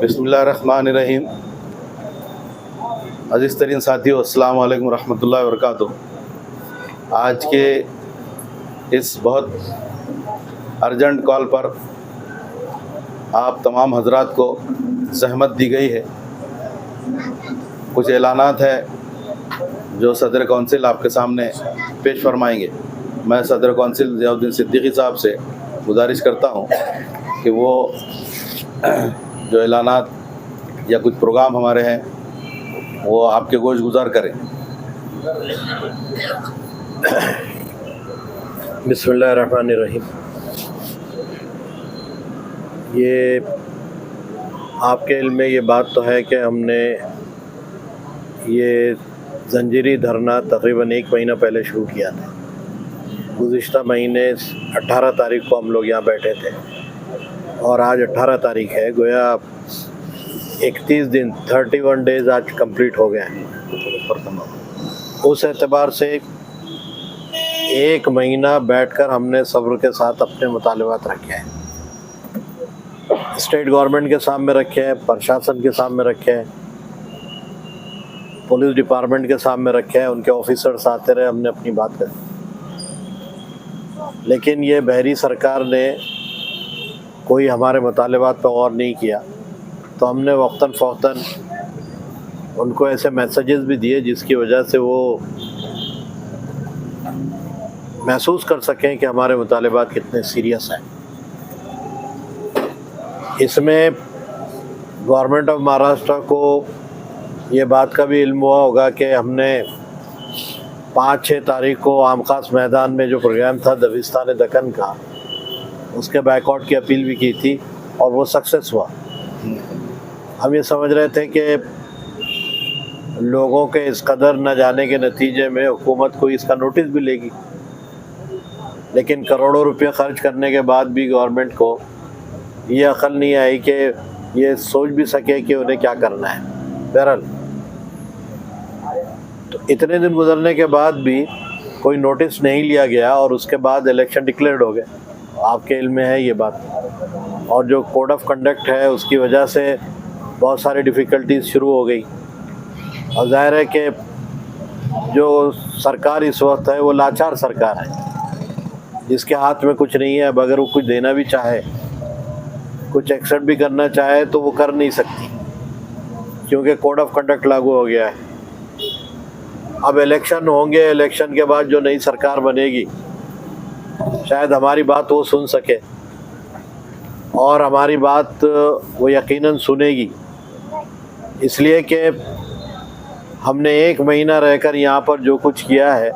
बिस्मिल्लाहिर्रहमानिर्रहीम। अज़ीज़ तरीन साथियों, अस्सलाम वालेकुम रहमतुल्लाहि व बरकातुहू। आज के इस बहुत अर्जेंट कॉल पर आप तमाम हजरात को ज़हमत दी गई है। कुछ ऐलानात है जो सदर कौंसिल आपके सामने पेश फरमाएंगे। मैं सदर कौंसिल ज़ियाउद्दीन सिद्दीकी साहब से गुजारिश करता हूँ कि वो जो ऐलानात या कुछ प्रोग्राम हमारे हैं वो आपके गोश गुजार करें। बिस्मिल्लाहिर्रहमानिर्रहीम। ये आपके इल्म में ये बात तो है कि हमने ये जंजीरी धरना तकरीबन 1 महीना पहले शुरू किया था। गुज़िश्ता महीने 18 तारीख को हम लोग यहाँ बैठे थे और आज 18 तारीख है। गोया 31 दिन 31 डेज़ आज कंप्लीट हो गए हैं। उस एतबार से 1 महीना बैठकर हमने सब्र के साथ अपने मुतालबात रखे हैं। स्टेट गवर्नमेंट के सामने रखे हैं, प्रशासन के सामने रखे हैं, पुलिस डिपार्टमेंट के सामने रखे हैं। उनके ऑफिसर्स आते रहे, हमने अपनी बात करी। लेकिन ये बहरी सरकार ने कोई हमारे मुतालबात पर गौर नहीं किया, तो हमने वक्तन फ़ौक्तन उनको ऐसे मैसेजेस भी दिए जिसकी वजह से वो महसूस कर सकें कि हमारे मुतालबात कितने सीरियस हैं। इसमें गवर्नमेंट ऑफ महाराष्ट्र को ये बात का भी इल्म हुआ होगा कि हमने 5-6 तारीख को आम खास मैदान में जो प्रोग्राम था दबिस्तान दक्कन का, उसके बायकॉट की अपील भी की थी और वो सक्सेस हुआ। हम ये समझ रहे थे कि लोगों के इस कदर न जाने के नतीजे में हुकूमत कोई इसका नोटिस भी लेगी, लेकिन करोड़ों रुपये खर्च करने के बाद भी गवर्नमेंट को ये अक्ल नहीं आई कि ये सोच भी सके कि उन्हें क्या करना है। बहरहाल तो इतने दिन गुजरने के बाद भी कोई नोटिस नहीं लिया गया और उसके बाद इलेक्शन डिक्लेयर्ड हो गए। आपके इल्म में है ये बात। और जो कोड ऑफ कंडक्ट है उसकी वजह से बहुत सारी डिफ़िकल्टीज शुरू हो गई और ज़ाहिर है कि जो सरकार इस वक्त है वो लाचार सरकार है, जिसके हाथ में कुछ नहीं है। अब अगर वो कुछ देना भी चाहे, कुछ एक्सेप्ट भी करना चाहे तो वो कर नहीं सकती, क्योंकि कोड ऑफ कंडक्ट लागू हो गया है। अब इलेक्शन होंगे, इलेक्शन के बाद जो नई सरकार बनेगी शायद हमारी बात वो सुन सके और हमारी बात वो यकीनन सुनेगी, इसलिए कि हमने 1 महीना रहकर यहाँ पर जो कुछ किया है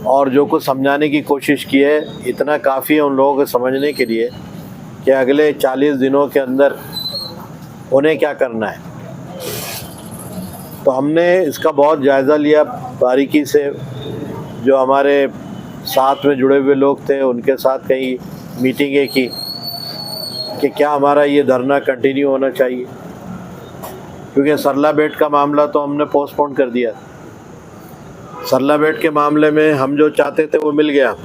और जो कुछ समझाने की कोशिश की है, इतना काफ़ी है उन लोगों को समझने के लिए कि अगले 40 दिनों के अंदर उन्हें क्या करना है। तो हमने इसका बहुत जायज़ा लिया बारीकी से। जो हमारे साथ में जुड़े हुए लोग थे उनके साथ कई मीटिंगें की कि क्या हमारा ये धरना कंटिन्यू होना चाहिए, क्योंकि सरला बेट का मामला तो हमने पोस्टपोन कर दिया। सरला बेट के मामले में हम जो चाहते थे वो मिल गया।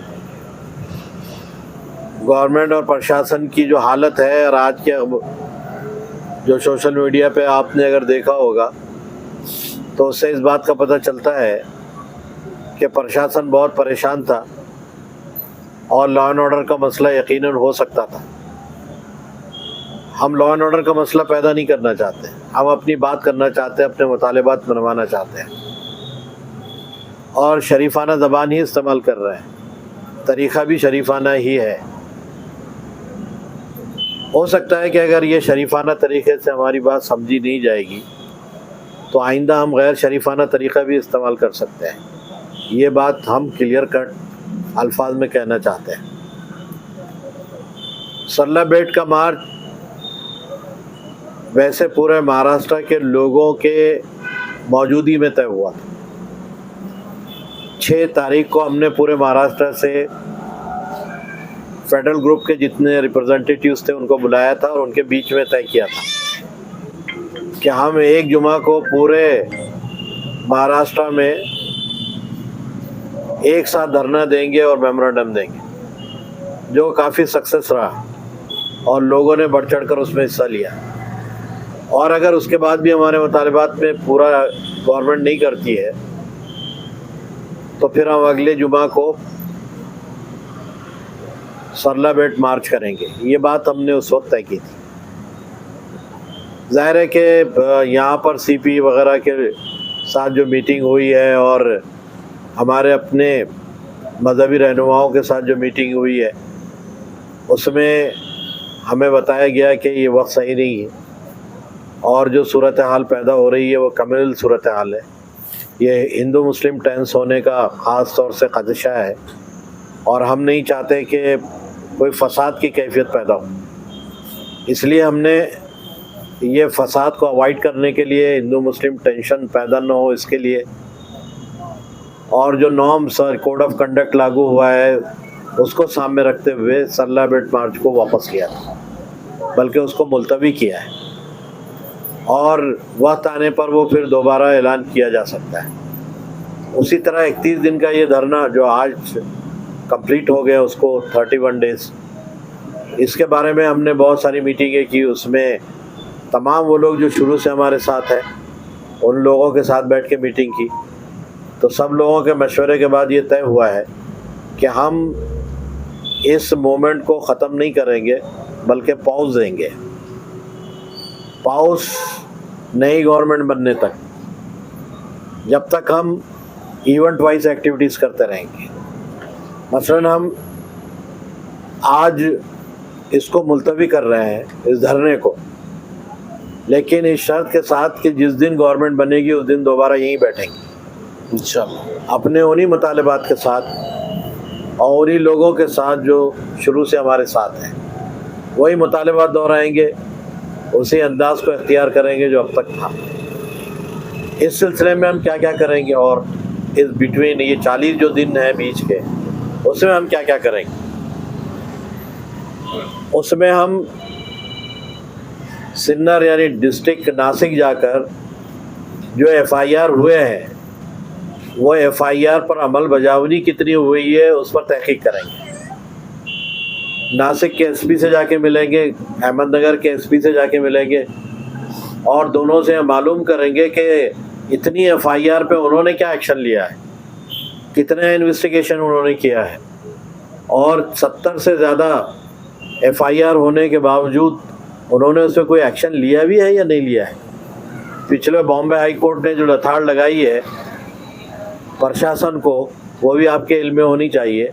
गवर्नमेंट और प्रशासन की जो हालत है, और आज के जो सोशल मीडिया पे आपने अगर देखा होगा तो उससे इस बात का पता चलता है कि प्रशासन बहुत परेशान था और लॉ एंड ऑर्डर का मसला यकीनन हो सकता था। हम लॉ एंड ऑर्डर का मसला पैदा नहीं करना चाहते, हम अपनी बात करना चाहते हैं, अपने मुतालिबात मनवाना चाहते हैं और शरीफाना ज़बान ही इस्तेमाल कर रहे हैं। तरीक़ा भी शरीफाना ही है। हो सकता है कि अगर ये शरीफाना तरीक़े से हमारी बात समझी नहीं जाएगी तो आइंदा हम गैर शरीफाना तरीक़ा भी इस्तेमाल कर सकते हैं। ये बात हम क्लियर कट अल्फाज में कहना चाहते हैं। सरला बेट का मार्च वैसे पूरे महाराष्ट्र के लोगों के मौजूदगी में तय हुआ था। 6 तारीख को हमने पूरे महाराष्ट्र से फेडरल ग्रुप के जितने रिप्रेजेंटेटिव्स थे उनको बुलाया था और उनके बीच में तय किया था कि हम 1 जुमा को पूरे महाराष्ट्र में एक साथ धरना देंगे और मेमोरेंडम देंगे, जो काफ़ी सक्सेस रहा और लोगों ने बढ़ चढ़ कर उसमें हिस्सा लिया। और अगर उसके बाद भी हमारे मुतालबात में पूरा गवर्नमेंट नहीं करती है तो फिर हम अगले जुमा को सरला बेट मार्च करेंगे। ये बात हमने उस वक्त तय की थी। ज़ाहिर है कि यहाँ पर सीपी वगैरह के साथ जो मीटिंग हुई है और हमारे अपने मजहबी रहनुमाओं के साथ जो मीटिंग हुई है, उसमें हमें बताया गया कि ये वक्त सही नहीं है और जो सूरत हाल पैदा हो रही है वो कम्युनल सूरत हाल है। ये हिंदू मुस्लिम टेंस होने का ख़ास तौर से ख़दशा है और हम नहीं चाहते कि कोई फ़साद की कैफियत पैदा हो। इसलिए हमने ये फ़साद को अवॉइड करने के लिए, हिंदू मुस्लिम टेंशन पैदा न हो इसके लिए, और जो नॉर्म्स और कोड ऑफ कंडक्ट लागू हुआ है उसको सामने रखते हुए सरला बेट मार्च को वापस किया था, बल्कि उसको मुलतवी किया है और वक्त आने पर वो फिर दोबारा ऐलान किया जा सकता है। उसी तरह 31 दिन का ये धरना जो आज कंप्लीट हो गया, उसको 31 डेज़, इसके बारे में हमने बहुत सारी मीटिंगें की। उसमें तमाम वो लोग जो शुरू से हमारे साथ हैं उन लोगों के साथ बैठ के मीटिंग की, तो सब लोगों के मशवरे के बाद ये तय हुआ है कि हम इस मोमेंट को ख़त्म नहीं करेंगे बल्कि पॉज देंगे। पॉज नई गवर्नमेंट बनने तक, जब तक हम इवेंट वाइज एक्टिविटीज़ करते रहेंगे। मसलन हम आज इसको मुलतवी कर रहे हैं, इस धरने को, लेकिन इस शर्त के साथ कि जिस दिन गवर्नमेंट बनेगी उस दिन दोबारा यहीं बैठेंगे इंशाअल्लाह, अपने उन्हीं मुतालबात के साथ और उन्हीं लोगों के साथ जो शुरू से हमारे साथ हैं। वही मुतालबात दोहराएंगे, उसी अंदाज को इख्तियार करेंगे जो अब तक था। इस सिलसिले में हम क्या क्या करेंगे और इस बिटवीन ये 40 जो दिन हैं बीच के, उसमें हम क्या क्या करेंगे। उसमें हम सिन्नर यानी डिस्ट्रिक्ट नासिक जाकर जो FIR हुए हैं वो FIR पर अमल बजावनी कितनी हुई है उस पर तहकीक करेंगे। नासिक के SP से जाके मिलेंगे, अहमदनगर के SP से जाके मिलेंगे और दोनों से मालूम करेंगे कि इतनी FIR पे उन्होंने क्या एक्शन लिया है, कितने इन्वेस्टिगेशन उन्होंने किया है और 70 से ज़्यादा FIR होने के बावजूद उन्होंने उस पर कोई एक्शन लिया भी है या नहीं लिया है। पिछले बॉम्बे हाई कोर्ट ने जो लताड़ लगाई है प्रशासन को, वो भी आपके इल्म में होनी चाहिए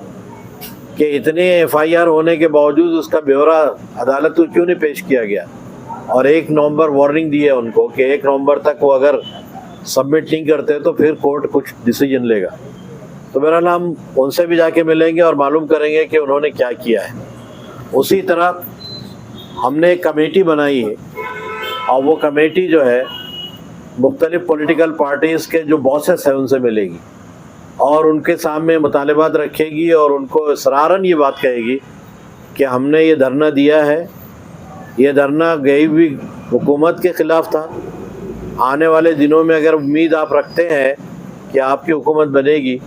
कि इतने FIR होने के बावजूद उसका ब्यौरा अदालत को क्यों नहीं पेश किया गया और 1 नवंबर वार्निंग दी है उनको कि 1 नवंबर तक वो अगर सबमिट नहीं करते तो फिर कोर्ट कुछ डिसीजन लेगा। तो बहरहाल हम उनसे भी जाके मिलेंगे और मालूम करेंगे कि उन्होंने क्या किया है। उसी तरह हमने एक कमेटी बनाई है और वो कमेटी जो है मुख्तलिफ पॉलिटिकल पार्टीज़ के जो बॉसेस हैं उनसे मिलेगी और उनके सामने मुतालबात रखेगी और उनको इसरारन ये बात कहेगी कि हमने ये धरना दिया है, ये धरना गई हुई हुकूमत के ख़िलाफ़ था। आने वाले दिनों में अगर उम्मीद आप रखते हैं कि आपकी हुकूमत बनेगी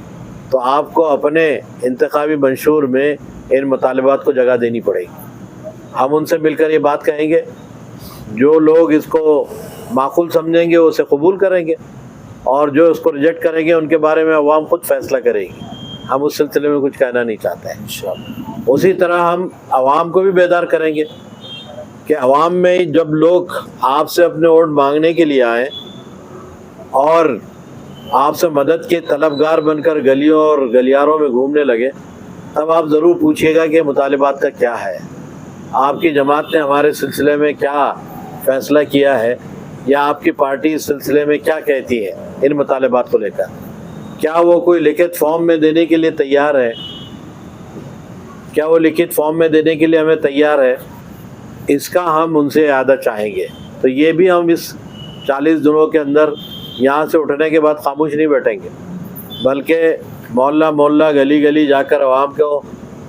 तो आपको अपने इंतखाबी मंशूर में इन मुतालबात को जगह देनी पड़ेगी। हम उनसे मिलकर ये बात कहेंगे, जो लोग इसको माकूल समझेंगे उसे कबूल करेंगे और जो उसको रिजेक्ट करेंगे उनके बारे में अवाम खुद फैसला करेगी। हम उस सिलसिले में कुछ कहना नहीं चाहते हैं इंशाअल्लाह। उसी तरह हम आवाम को भी बेदार करेंगे कि आवाम में जब लोग आपसे अपने वोट मांगने के लिए आएँ और आपसे मदद के तलबगार बनकर गलियों और गलियारों में घूमने लगे, तब आप ज़रूर पूछिएगा कि मुतालबात का क्या है, आपकी जमात ने हमारे सिलसिले में क्या फ़ैसला किया है या आपकी पार्टी इस सिलसिले में क्या कहती है इन मुतालबात को लेकर। क्या वो कोई लिखित फॉर्म में देने के लिए तैयार है, क्या वो लिखित फॉर्म में देने के लिए हमें तैयार है, इसका हम उनसे इआदा चाहेंगे। तो ये भी हम इस 40 दिनों के अंदर यहाँ से उठने के बाद खामोश नहीं बैठेंगे, बल्कि मोहल्ला मोहल्ला गली गली जाकर आवाम को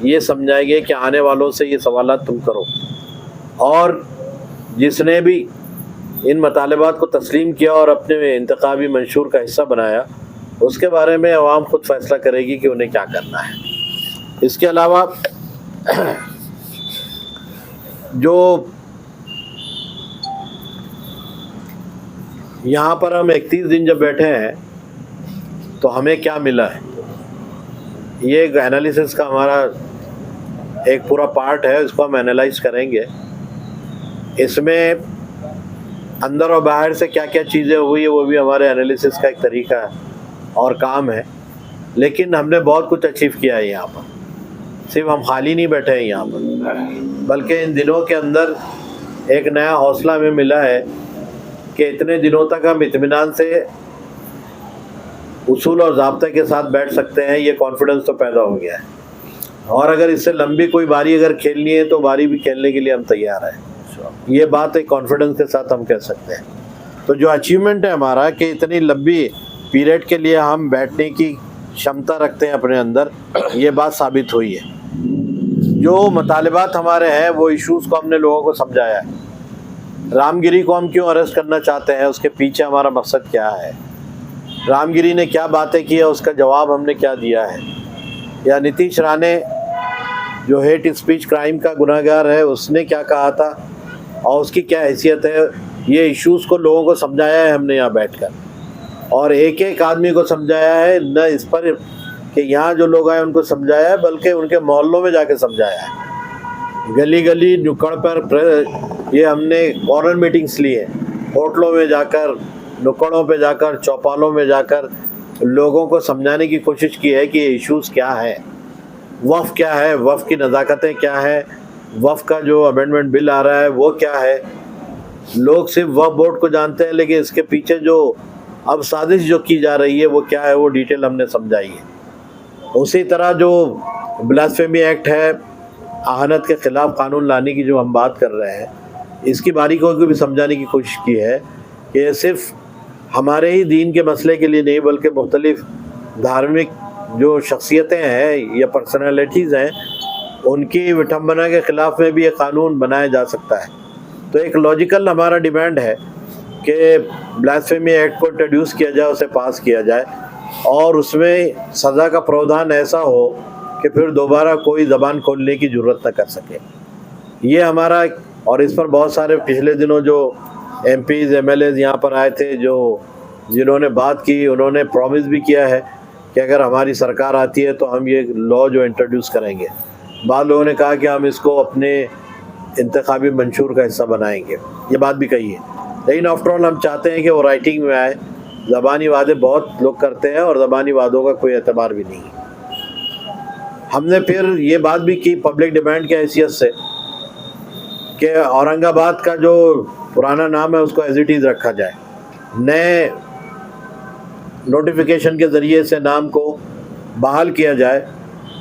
ये समझाएंगे कि आने वालों से ये सवालात तुम करो और जिसने भी इन मुतालबात को तस्लीम किया और अपने इंतखाबी मंशूर का हिस्सा बनाया उसके बारे में आवाम खुद फैसला करेगी कि उन्हें क्या करना है। इसके अलावा जो यहाँ पर हम 31 दिन जब बैठे हैं तो हमें क्या मिला है, ये एक एनालिसिस का हमारा एक पूरा पार्ट है, इसको हम एनालाइज करेंगे। इसमें अंदर और बाहर से क्या क्या चीज़ें हुई है वो भी हमारे एनालिसिस का एक तरीका है और काम है। लेकिन हमने बहुत कुछ अचीव किया है यहाँ पर, सिर्फ हम खाली नहीं बैठे हैं यहाँ पर, बल्कि इन दिनों के अंदर एक नया हौसला हमें मिला है कि इतने दिनों तक हम इत्मीनान से उसूल और ज़ाब्ते के साथ बैठ सकते हैं, ये कॉन्फिडेंस तो पैदा हो गया है। और अगर इससे लंबी कोई बारी अगर खेलनी है तो बारी भी खेलने के लिए हम तैयार हैं। ये बात एक कॉन्फिडेंस के साथ हम कह सकते हैं। तो जो अचीवमेंट है हमारा कि इतनी लंबी पीरियड के लिए हम बैठने की क्षमता रखते हैं अपने अंदर, ये बात साबित हुई है। जो मुतालिबात हमारे हैं वो इश्यूज़ को हमने लोगों को समझाया है। रामगिरी को हम क्यों अरेस्ट करना चाहते हैं, उसके पीछे हमारा मकसद क्या है, रामगिरी ने क्या बातें की है, उसका जवाब हमने क्या दिया है, या नीतीश राणे जो हेट स्पीच क्राइम का गुनहगार है उसने क्या कहा था और उसकी क्या हैसियत है, ये इश्यूज़ को लोगों को समझाया है हमने यहाँ बैठकर। और एक एक आदमी को समझाया है, न इस पर कि यहाँ जो लोग आए उनको समझाया है, बल्कि उनके मोहल्लों में जाके समझाया है। गली गली नुक्कड़ पर ये हमने कॉर्नर मीटिंग्स ली है, होटलों में जाकर, नुक्कड़ों पे जाकर, चौपालों में जाकर लोगों को समझाने की कोशिश की है कि ये इश्यूज़ क्या है, वफ़ क्या है, वफ़ की नज़ाकतें क्या है, वफ़ का जो अमेंडमेंट बिल आ रहा है वो क्या है। लोग सिर्फ वफ़ बोर्ड को जानते हैं, लेकिन इसके पीछे जो अब साजिश जो की जा रही है वो क्या है, वो डिटेल हमने समझाई है। उसी तरह जो ब्लास्फेमी एक्ट है, आहनत के ख़िलाफ़ कानून लाने की जो हम बात कर रहे हैं, इसकी बारीकियों को भी समझाने की कोशिश की है कि सिर्फ हमारे ही दीन के मसले के लिए नहीं, बल्कि मुख्तलिफ धार्मिक जो शख्सियतें हैं या पर्सनालिटीज़ हैं, उनकी विठंबना के ख़िलाफ़ में भी ये कानून बनाया जा सकता है। तो एक लॉजिकल हमारा डिमांड है कि ब्लास्फेमी एक्ट को इंट्रोड्यूस किया जाए, उसे पास किया जाए और उसमें सज़ा का प्रावधान ऐसा हो कि फिर दोबारा कोई ज़बान खोलने की ज़रूरत न कर सके। ये हमारा, और इस पर बहुत सारे पिछले दिनों जो MPs MLAs यहाँ पर आए थे, जो जिन्होंने बात की, उन्होंने प्रॉमिस भी किया है कि अगर हमारी सरकार आती है तो हम ये लॉ जो इंट्रोड्यूस करेंगे। बाद लोगों ने कहा कि हम इसको अपने इंतखाबी मंशूर का हिस्सा बनाएंगे, ये बात भी कही है। लेकिन आफ्टर ऑल हम चाहते हैं कि वो राइटिंग में आए। ज़बानी वादे बहुत लोग करते हैं और ज़बानी वादों का कोई एतबार भी नहीं है। हमने फिर ये बात भी की पब्लिक डिमांड की हैसियत से कि औरंगाबाद का जो पुराना नाम है उसको एज इट इज़ रखा जाए, नए नोटिफिकेशन के ज़रिए से नाम को बहाल किया जाए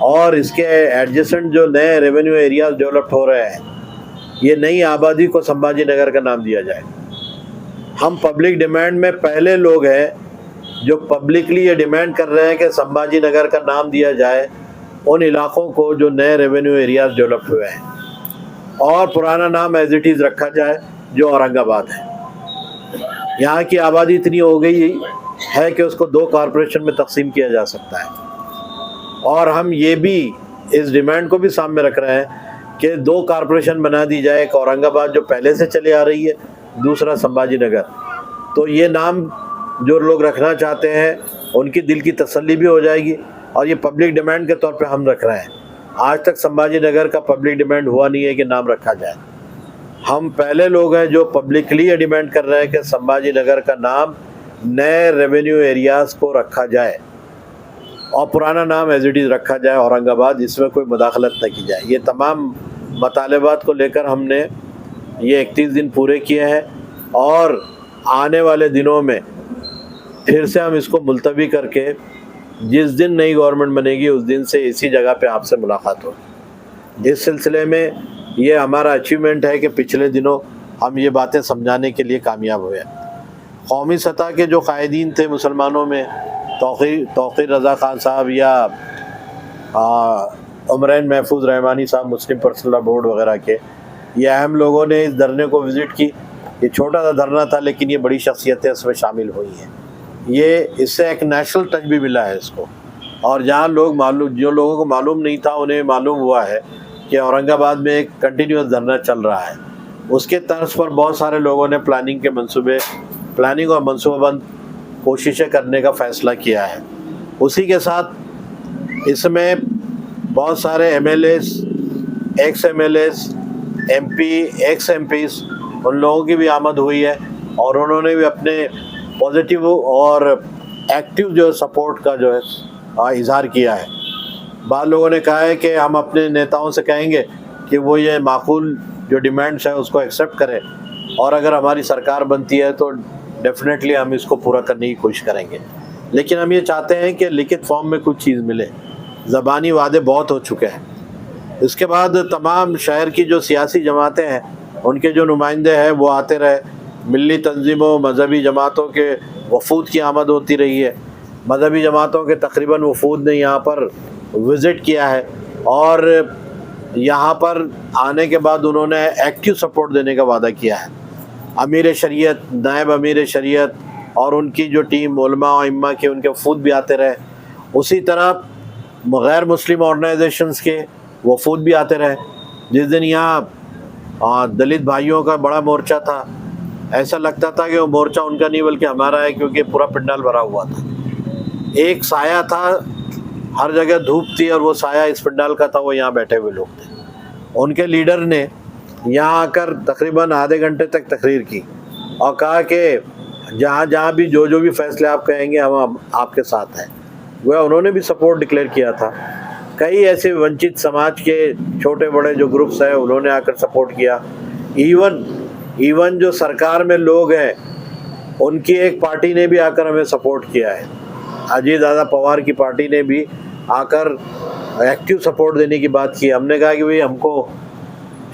और इसके एडजेसेंट जो नए रेवेन्यू एरियाज़ डेवलप हो रहे हैं, ये नई आबादी को संभाजी नगर का नाम दिया जाए। हम पब्लिक डिमांड में पहले लोग हैं जो पब्लिकली ये डिमांड कर रहे हैं कि संभाजी नगर का नाम दिया जाए उन इलाक़ों को जो नए रेवेन्यू एरियाज़ डेवलप हुए हैं, और पुराना नाम एज इट इज़ रखा जाए जो औरंगाबाद है। यहाँ की आबादी इतनी हो गई है कि उसको 2 कॉरपोरेशन में तकसीम किया जा सकता है। और हम ये भी इस डिमांड को भी सामने रख रहे हैं कि 2 कॉरपोरेशन बना दी जाए, एक औरंगाबाद जो पहले से चले आ रही है, दूसरा संभाजी नगर। तो ये नाम जो लोग रखना चाहते हैं उनकी दिल की तसल्ली भी हो जाएगी, और ये पब्लिक डिमांड के तौर पे हम रख रहे हैं। आज तक संभाजी नगर का पब्लिक डिमांड हुआ नहीं है कि नाम रखा जाए। हम पहले लोग हैं जो पब्लिकली ये डिमांड कर रहे हैं कि संभाजी नगर का नाम नए रेवेन्यू एरियाज़ को रखा जाए और पुराना नाम एज इट इज़ रखा जाए औरंगाबाद, इसमें कोई मुदाखलत न की जाए। ये तमाम मतालबात को लेकर हमने ये 31 दिन पूरे किए हैं और आने वाले दिनों में फिर से हम इसको मुलतवी करके जिस दिन नई गवर्नमेंट बनेगी उस दिन से इसी जगह पे आपसे मुलाकात होगी। इस सिलसिले में ये हमारा अचीवमेंट है कि पिछले दिनों हम ये बातें समझाने के लिए कामयाब हुए। कौमी सतह के जो कायदीन थे मुसलमानों में, तौक़ीर रज़ा ख़ान साहब या उमरैन महफूज रहमानी साहब मुस्लिम पर्सनल लॉ बोर्ड वगैरह के, ये अहम लोगों ने इस धरने को विज़िट की। ये छोटा सा धरना था लेकिन ये बड़ी शख्सियतें इसमें शामिल हुई हैं। ये इससे एक नेशनल टच भी मिला है इसको। और जहाँ जो लोगों को मालूम नहीं था उन्हें मालूम हुआ है कि औरंगाबाद में एक कंटिन्यूस धरना चल रहा है। उसके तर्ज पर बहुत सारे लोगों ने प्लानिंग और मनसूबाबंद कोशिशें करने का फैसला किया है। उसी के साथ इसमें बहुत सारे MLAs, ex MLAs, MPs, ex MPs, उन लोगों की भी आमद हुई है और उन्होंने भी अपने पॉजिटिव और एक्टिव जो सपोर्ट का जो है इजहार किया है। बाद लोगों ने कहा है कि हम अपने नेताओं से कहेंगे कि वो ये माकूल जो डिमांड्स है उसको एक्सेप्ट करें और अगर हमारी सरकार बनती है तो डेफिनेटली हम इसको पूरा करने की कोशिश करेंगे। लेकिन हम ये चाहते हैं कि लिखित फॉर्म में कुछ चीज़ मिले। ज़बानी वादे बहुत हो चुके हैं। इसके बाद तमाम शहर की जो सियासी जमातें हैं उनके जो नुमाइंदे हैं वो आते रहे। मिली तंजीमों, मजहबी जमातों के वफूद की आमद होती रही है। मजहबी जमातों के तकरीबन वफूद ने यहाँ पर विज़िट किया है और यहाँ पर आने के बाद उन्होंने एक्टिव सपोर्ट देने का वादा किया है। अमीर शरीयत, नायब अमीर शरीयत और उनकी जो टीम उलमा और इम्मा के उनके वफूद भी आते रहे। उसी तरह गैर मुस्लिम ऑर्गेनाइजेशंस के वफूद भी आते रहे। जिस दिन यहाँ दलित भाइयों का बड़ा मोर्चा था, ऐसा लगता था कि वो मोर्चा उनका नहीं बल्कि हमारा है, क्योंकि पूरा पंडाल भरा हुआ था। एक साया था, हर जगह धूप थी और वो साया इस पंडाल का था, वो यहाँ बैठे हुए लोग थे। उनके लीडर ने यहाँ आकर तकरीबन आधे घंटे तक तकरीर की और कहा कि जहाँ जहाँ भी जो भी फैसले आप कहेंगे हम आपके साथ हैं। वह उन्होंने भी सपोर्ट डिक्लेयर किया था। कई ऐसे वंचित समाज के छोटे बड़े जो ग्रुप्स हैं उन्होंने आकर सपोर्ट किया। इवन जो सरकार में लोग हैं उनकी एक पार्टी ने भी आकर हमें सपोर्ट किया है। अजीत दादा पवार की पार्टी ने भी आकर एक्टिव सपोर्ट देने की बात की। हमने कहा कि भाई हमको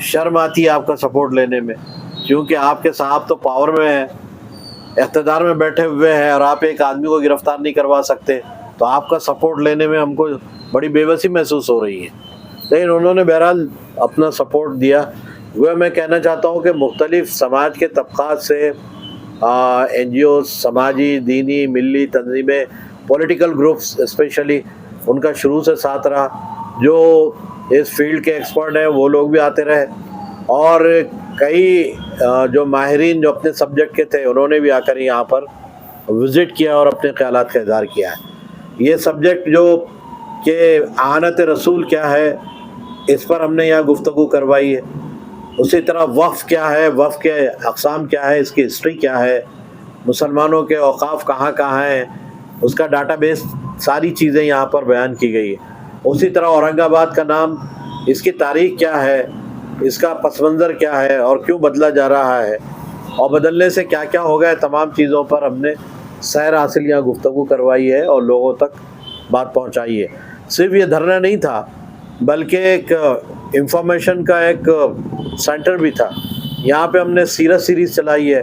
शर्म आती है आपका सपोर्ट लेने में, क्योंकि आपके साहब तो पावर में है, इक़्तिदार में बैठे हुए हैं और आप एक आदमी को गिरफ्तार नहीं करवा सकते, तो आपका सपोर्ट लेने में हमको बड़ी बेबसी महसूस हो रही है। लेकिन उन्होंने बहरहाल अपना सपोर्ट दिया। वह मैं कहना चाहता हूँ कि मुख्तलिफ समाज के तबक़ात से NGO, समाजी, दीनी, मिली तंजीमें, पॉलिटिकल ग्रुप्स स्पेशली, उनका शुरू से साथ रहा। जो इस फील्ड के एक्सपर्ट हैं वो लोग भी आते रहे और कई जो माहिरीन जो अपने सब्जेक्ट के थे उन्होंने भी आकर यहाँ पर विज़िट किया और अपने ख़यालात का इज़हार किया है। ये सब्जेक्ट जो कि आनत रसूल क्या है, इस पर हमने यहाँ गुफ्तगू करवाई है। उसी तरह वक्फ़ क्या है, वक्फ़ के अक़साम क्या है, इसकी हिस्ट्री क्या है, मुसलमानों के औक़ाफ़ कहाँ कहाँ हैं, उसका डाटाबेस, सारी चीज़ें यहाँ पर बयान की गई है। उसी तरह औरंगाबाद का नाम, इसकी तारीख़ क्या है, इसका पस मंज़र क्या है और क्यों बदला जा रहा है और बदलने से क्या क्या हो गया, तमाम चीज़ों पर हमने सैर हासिल यहाँ गुफ्तगू करवाई है और लोगों तक बात पहुँचाई है। सिर्फ ये धरना नहीं था बल्कि एक इंफॉर्मेशन का एक सेंटर भी था। यहाँ पे हमने सीरत सीरीज़ चलाई है।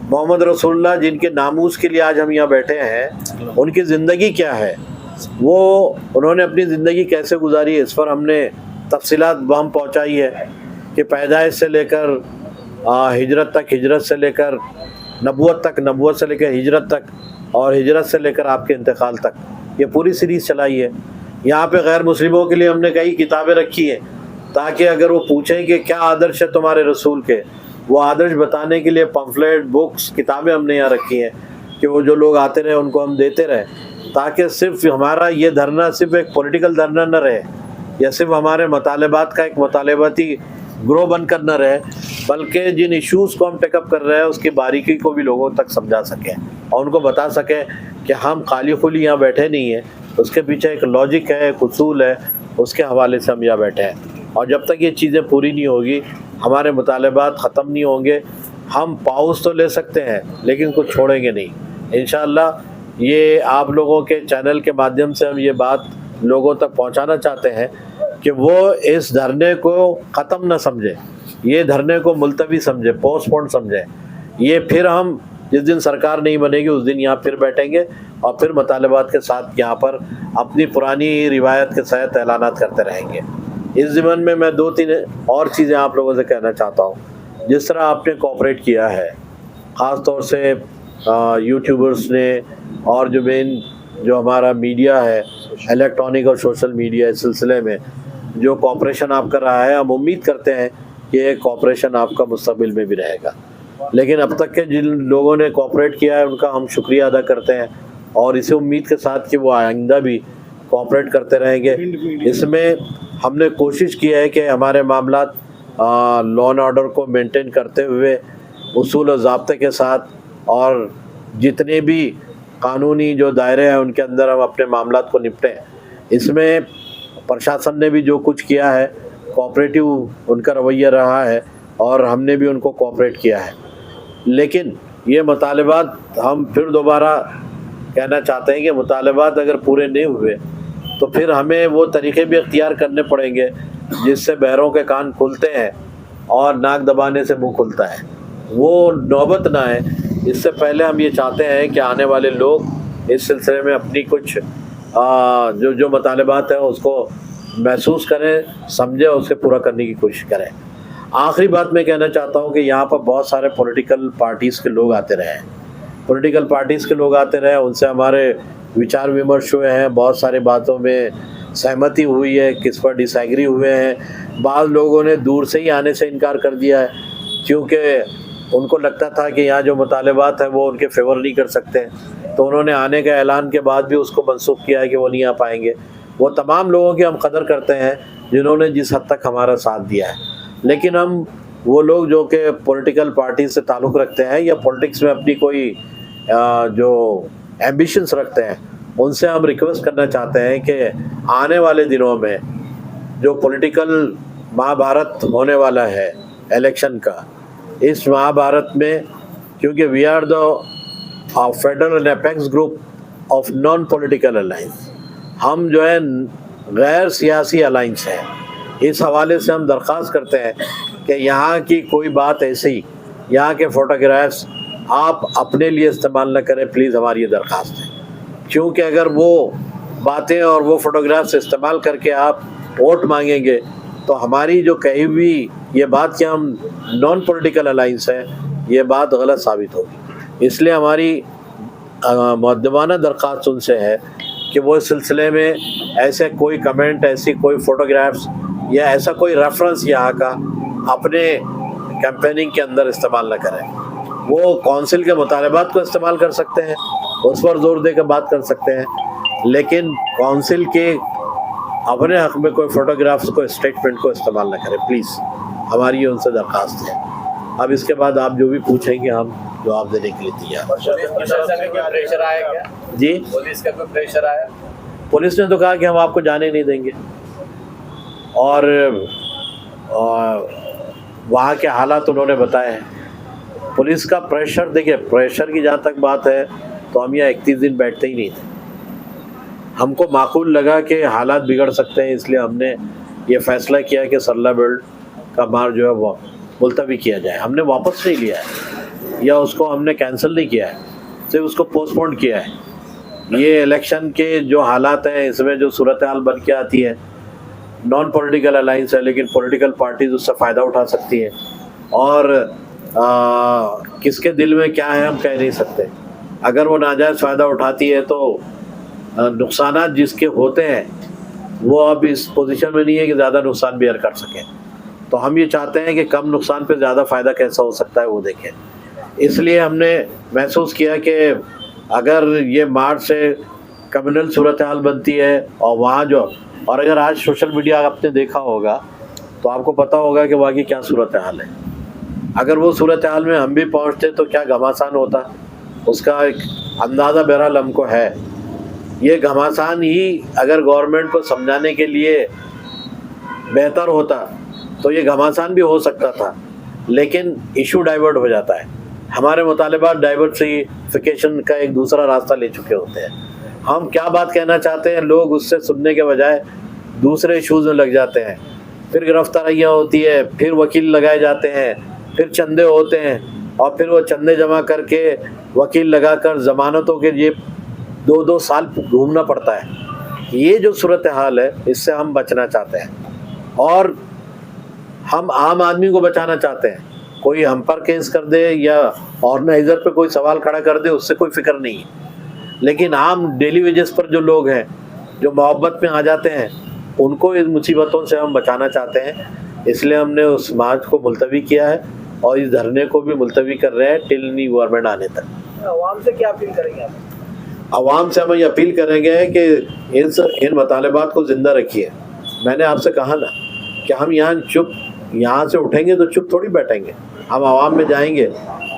मोहम्मद रसूलुल्लाह जिनके नामूस के लिए आज हम यहाँ बैठे हैं, उनकी ज़िंदगी क्या है, वो उन्होंने अपनी ज़िंदगी कैसे गुजारी है, इस पर हमने तफसीलात हम पहुँचाई है कि पैदाइश से लेकर हिजरत तक, हिजरत से लेकर नबूवत तक, नबूवत से लेकर हिजरत तक और हिजरत से लेकर आपके इंतकाल तक, ये पूरी सीरीज़ चलाई है। यहाँ पे गैर मुस्लिमों के लिए हमने कई किताबें रखी हैं ताकि अगर वो पूछें कि क्या आदर्श है तुम्हारे रसूल के, वो आदर्श बताने के लिए पम्फलेट, बुक्स, किताबें हमने यहाँ रखी हैं कि वो जो लोग आते रहे उनको हम देते रहे, ताकि सिर्फ हमारा ये धरना सिर्फ एक पॉलिटिकल धरना न रहे या सिर्फ हमारे मुतालबात का एक मुतालबाती ग्रो बनकर न रहे, बल्कि जिन इश्यूज़ को हम टेकअप कर रहे हैं उसकी बारीकी को भी लोगों तक समझा सकें और उनको बता सकें कि हम खाली खुली यहाँ बैठे नहीं हैं, उसके पीछे एक लॉजिक है, एक उसूल है, उसके हवाले से हम यहाँ बैठे हैं। और जब तक ये चीज़ें पूरी नहीं होगी, हमारे मुतालबात ख़त्म नहीं होंगे, हम पाउस तो ले सकते हैं लेकिन कुछ छोड़ेंगे नहीं। इंशाअल्लाह ये आप लोगों के चैनल के माध्यम से हम ये बात लोगों तक पहुँचाना चाहते हैं कि वो इस धरने को ख़त्म न समझें, ये धरने को मुलतवी समझे, पोस्टपोन समझें। ये फिर हम जिस दिन सरकार नहीं बनेगी उस दिन यहाँ फिर बैठेंगे और फिर मुतालबात के साथ यहाँ पर अपनी पुरानी रिवायत के तहत ऐलानात करते रहेंगे। इस ज़िमन में मैं 2-3 और चीज़ें आप लोगों से कहना चाहता हूँ। जिस तरह आपने कोऑपरेट किया है, ख़ास तौर से यूट्यूबर्स ने और जो मेन जो हमारा मीडिया है, इलेक्ट्रॉनिक और सोशल मीडिया, इस सिलसिले में जो कॉपरेशन आप कर रहा है, हम उम्मीद करते हैं कि ये कॉपरेशन आपका मुस्तकबिल में भी रहेगा। लेकिन अब तक के जिन लोगों ने कॉपरेट किया है उनका हम शुक्रिया अदा करते हैं और इसी उम्मीद के साथ कि वो आइंदा भी कॉपरेट करते रहेंगे। इसमें हमने कोशिश की है कि हमारे मामलात लॉ एंड ऑर्डर को मेंटेन करते हुए उसूल और ज़ाब्ते के साथ और जितने भी कानूनी जो दायरे हैं उनके अंदर हम अपने मामलात को निपटें। इसमें प्रशासन ने भी जो कुछ किया है, कोऑपरेटिव उनका रवैया रहा है और हमने भी उनको कोऑपरेट किया है। लेकिन ये मुतालबात हम फिर दोबारा कहना चाहते हैं कि मुतालबात अगर पूरे नहीं हुए तो फिर हमें वो तरीक़े भी अख्तियार करने पड़ेंगे जिससे बहरों के कान खुलते हैं और नाक दबाने से मुंह खुलता है, वो नौबत ना आए। इससे पहले हम ये चाहते हैं कि आने वाले लोग इस सिलसिले में अपनी कुछ जो मुतालबात हैं उसको महसूस करें, समझें और उसे पूरा करने की कोशिश करें। आखिरी बात मैं कहना चाहता हूँ कि यहाँ पर बहुत सारे पॉलिटिकल पार्टीज़ के लोग आते रहे हैं, पॉलिटिकल पार्टीज़ के लोग आते रहे, उनसे हमारे विचार विमर्श हुए हैं, बहुत सारी बातों में सहमति हुई है, किस पर डिसएग्री हुए हैं। बाज़ लोगों ने दूर से ही आने से इनकार कर दिया है क्योंकि उनको लगता था कि यहाँ जो मुतालबात हैं वो उनके फेवर नहीं कर सकते, तो उन्होंने आने के ऐलान के बाद भी उसको मनसूख किया है कि वो नहीं आ पाएंगे। वो तमाम लोगों की हम कदर करते हैं जिन्होंने जिस हद तक हमारा साथ दिया है। लेकिन हम वो लोग जो कि पॉलिटिकल पार्टी से ताल्लुक़ रखते हैं या पॉलिटिक्स में अपनी कोई जो एम्बिशंस रखते हैं, उनसे हम रिक्वेस्ट करना चाहते हैं कि आने वाले दिनों में जो पॉलिटिकल महाभारत होने वाला है इलेक्शन का, इस महाभारत में क्योंकि we are the federal and apex group of non political alliance, हम जो है गैर सियासी अलाइंस है, इस हवाले से हम दरख्वास्त करते हैं कि यहाँ की कोई बात ऐसी, यहाँ के फ़ोटोग्राफ्स आप अपने लिए इस्तेमाल न करें, प्लीज़, हमारी ये दरख्वास्त है। क्योंकि अगर वो बातें और वो फ़ोटोग्राफ्स इस्तेमाल करके आप वोट मांगेंगे तो हमारी जो कही हुई ये बात कि हम नॉन पॉलिटिकल अलाइंस है, ये बात गलत साबित होगी। इसलिए हमारी मुअद्दबाना दरख्वास्त उनसे है कि वो इस सिलसिले में ऐसे कोई कमेंट, ऐसी कोई फ़ोटोग्राफ्स या ऐसा कोई रेफरेंस यहाँ का अपने कैंपेनिंग के अंदर इस्तेमाल न करें। वो कौंसिल के मुतालबात को इस्तेमाल कर सकते हैं, उस पर ज़ोर दे कर बात कर सकते हैं, लेकिन कौंसिल के अपने हक़ में कोई फ़ोटोग्राफ्स को, स्टेटमेंट को इस्तेमाल न करें, प्लीज़, हमारी उनसे दरख्वास्त है। अब इसके बाद आप जो भी पूछेंगे हम जवाब देने के लिए तैयार। प्रेशर आया क्या जी? पुलिस का कोई प्रेशर आया? पुलिस ने तो कहा कि हम आपको जाने नहीं देंगे और वहाँ के हालात उन्होंने बताए हैं। पुलिस का प्रेशर, देखिए, प्रेशर की जहाँ तक बात है तो हम यहाँ 31 दिन बैठते ही नहीं थे। हमको माकूल लगा कि हालात बिगड़ सकते हैं, इसलिए हमने ये फ़ैसला किया कि सरला बेल्ट का मार्च जो है वो मुलतवी किया जाए। हमने वापस नहीं लिया है या उसको हमने कैंसिल नहीं किया है, सिर्फ उसको पोस्टपोन किया है। ये इलेक्शन के जो हालात हैं, इसमें जो सूरत हाल बन के आती है, नॉन पॉलिटिकल अलाइंस है लेकिन पॉलिटिकल पार्टीज उससे फ़ायदा उठा सकती हैं और किसके दिल में क्या है हम कह नहीं सकते। अगर वो नाजायज़ फ़ायदा उठाती है तो नुकसानात जिसके होते हैं वो अब इस पोजीशन में नहीं है कि ज़्यादा नुकसान बेयर कर सकें। तो हम ये चाहते हैं कि कम नुकसान पे ज़्यादा फ़ायदा कैसा हो सकता है वो देखें। इसलिए हमने महसूस किया कि अगर ये मार्च से कम्युनल सूरत हाल बनती है और वहाँ जो, और अगर आज सोशल मीडिया आपने देखा होगा तो आपको पता होगा कि वहाँ की क्या सूरत हाल है। अगर वो सूरत हाल में हम भी पहुँचते तो क्या घमासान होता, उसका एक अंदाज़ा बहरहाल हमको है। ये घमासान ही अगर गवर्नमेंट को समझाने के लिए बेहतर होता तो ये घमासान भी हो सकता था, लेकिन इशू डाइवर्ट हो जाता है। हमारे मुतालिबात डाइवर्सिफिकेशन का एक दूसरा रास्ता ले चुके होते हैं। हम क्या बात कहना चाहते हैं लोग उससे सुनने के बजाय दूसरे इशूज़ में लग जाते हैं, फिर गिरफ्तारियाँ होती है, फिर वकील लगाए जाते हैं, फिर चंदे होते हैं और फिर वो चंदे जमा करके वकील लगाकर ज़मानतों के लिए 2-2 साल घूमना पड़ता है। ये जो सूरत हाल है इससे हम बचना चाहते हैं और हम आम आदमी को बचाना चाहते हैं। कोई हम पर केस कर दे या ऑर्गेनाइजर पे कोई सवाल खड़ा कर दे, उससे कोई फिक्र नहीं है। लेकिन आम डेली वेजेस पर जो लोग हैं, जो मोहब्बत में आ जाते हैं, उनको इन मुसीबतों से हम बचाना चाहते हैं। इसलिए हमने उस मार्च को मुलतवी किया है और इस धरने को भी मुलतवी कर रहे हैं टिल न्यू गवर्नमेंट आने तक। आवाम से क्या अपील करेंगे आप? आवाम से हम ये अपील करेंगे कि इन मुतालबात को ज़िंदा रखिए। मैंने आपसे कहा ना कि हम यहाँ से उठेंगे तो चुप थोड़ी बैठेंगे। हम आवाम में जाएंगे,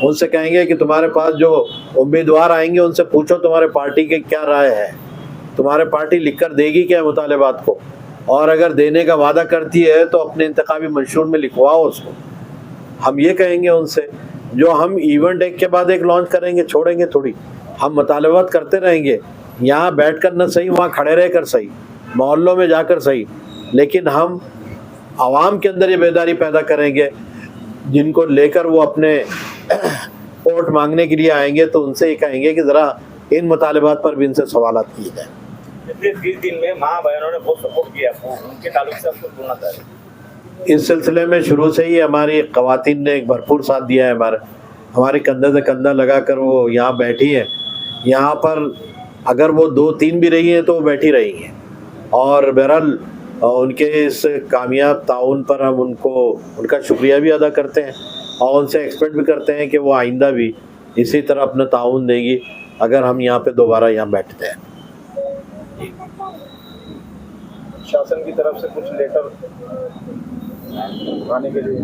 उनसे कहेंगे कि तुम्हारे पास जो उम्मीदवार आएंगे उनसे पूछो तुम्हारे पार्टी की क्या राय है, तुम्हारे पार्टी लिख कर देगी क्या मुतालबात को, और अगर देने का वादा करती है तो अपने इंतखाबी मंशूर में लिखवाओ उसको। हम ये कहेंगे उनसे। जो हम इवेंट एक के बाद एक लॉन्च करेंगे, छोड़ेंगे थोड़ी। हम मुतालबात करते रहेंगे, यहाँ बैठ कर न सही, वहाँ खड़े रह कर सही, मोहल्लों में जाकर सही, लेकिन हम आवाम के अंदर ये बेदारी पैदा करेंगे। जिनको लेकर वो अपने वोट मांगने के लिए आएंगे तो उनसे ये कहेंगे कि ज़रा इन मुतालबात पर भी इनसे सवालात किए जाए। पिछले 20 दिन में माँ बहनों ने बहुत सपोर्ट किया आपको, उनके ताल्लुक से आपको बोलना चाहिए। इस सिलसिले में शुरू से ही हमारी ख़वातीन ने एक भरपूर साथ दिया है। हमारे कंधे से कंधा लगा कर वो यहाँ बैठी हैं। यहाँ पर अगर वो 2-3 भी रही हैं तो वो बैठी रही हैं, और बहरहाल उनके इस कामयाब ताउन पर हम उनका शुक्रिया भी अदा करते हैं और उनसे एक्सपेक्ट भी करते हैं कि वो आइंदा भी इसी तरह अपना ताउन देंगी अगर हम यहाँ पे दोबारा यहाँ बैठते हैं। शासन की तरफ से कुछ लेटर आने के लिए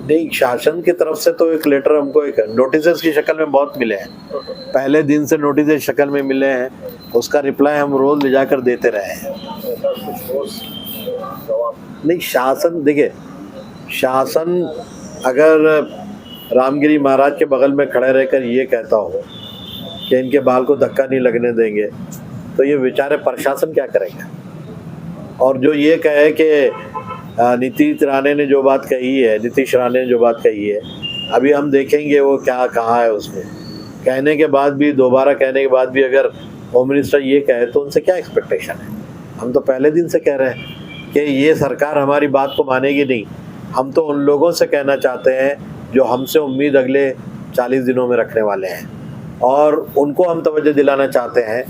नहीं, शासन की तरफ से तो एक लेटर हमको एक नोटिस की शक्ल में बहुत मिले हैं। पहले दिन से नोटिस की शक्ल में मिले हैं, उसका रिप्लाई हम रोज़ ले जाकर देते रहे हैं। नहीं, शासन देखिए, शासन अगर रामगिरी महाराज के बगल में खड़े रहकर ये कहता हो कि इनके बाल को धक्का नहीं लगने देंगे, तो ये बेचारे प्रशासन क्या करेंगे। और जो ये कहे कि नीतीश राणे ने जो बात कही है, अभी हम देखेंगे वो क्या कहा है उसमें। कहने के बाद भी, दोबारा कहने के बाद भी अगर होम मिनिस्टर ये कहे तो उनसे क्या एक्सपेक्टेशन है। हम तो पहले दिन से कह रहे हैं कि ये सरकार हमारी बात को मानेगी नहीं। हम तो उन लोगों से कहना चाहते हैं जो हमसे उम्मीद अगले 40 दिनों में रखने वाले हैं, और उनको हम तवज्जो दिलाना चाहते हैं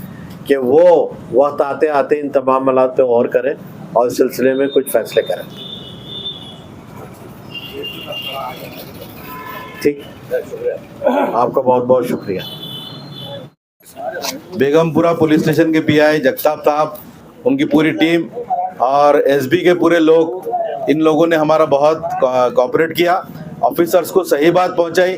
कि वो वक्त आते आते इन तमाम मामलात पे गौर करें और इस सिलसिले में कुछ फैसले करें। ठीक, आपका बहुत बहुत शुक्रिया। बेगमपुरा पुलिस स्टेशन के पीआई जगताप साहब, उनकी पूरी टीम और एसबी के पूरे लोग, इन लोगों ने हमारा बहुत कोऑपरेट किया, ऑफिसर्स को सही बात पहुंचाई।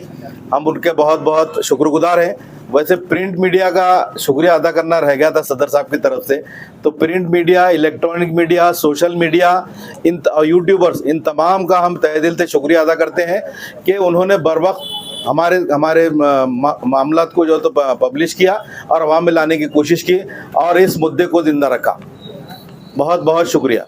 हम उनके बहुत बहुत शुक्रगुजार हैं। वैसे प्रिंट मीडिया का शुक्रिया अदा करना रह गया था सदर साहब की तरफ से। तो print media, electronic media, social media, इन यूट्यूबर्स, इन तमाम का हम तहे दिल से शुक्रिया अदा करते हैं कि उन्होंने बर वक्त हमारे मामलात को जो तो पब्लिश किया और अवाम में लाने की कोशिश की और इस मुद्दे को जिंदा रखा। बहुत बहुत शुक्रिया।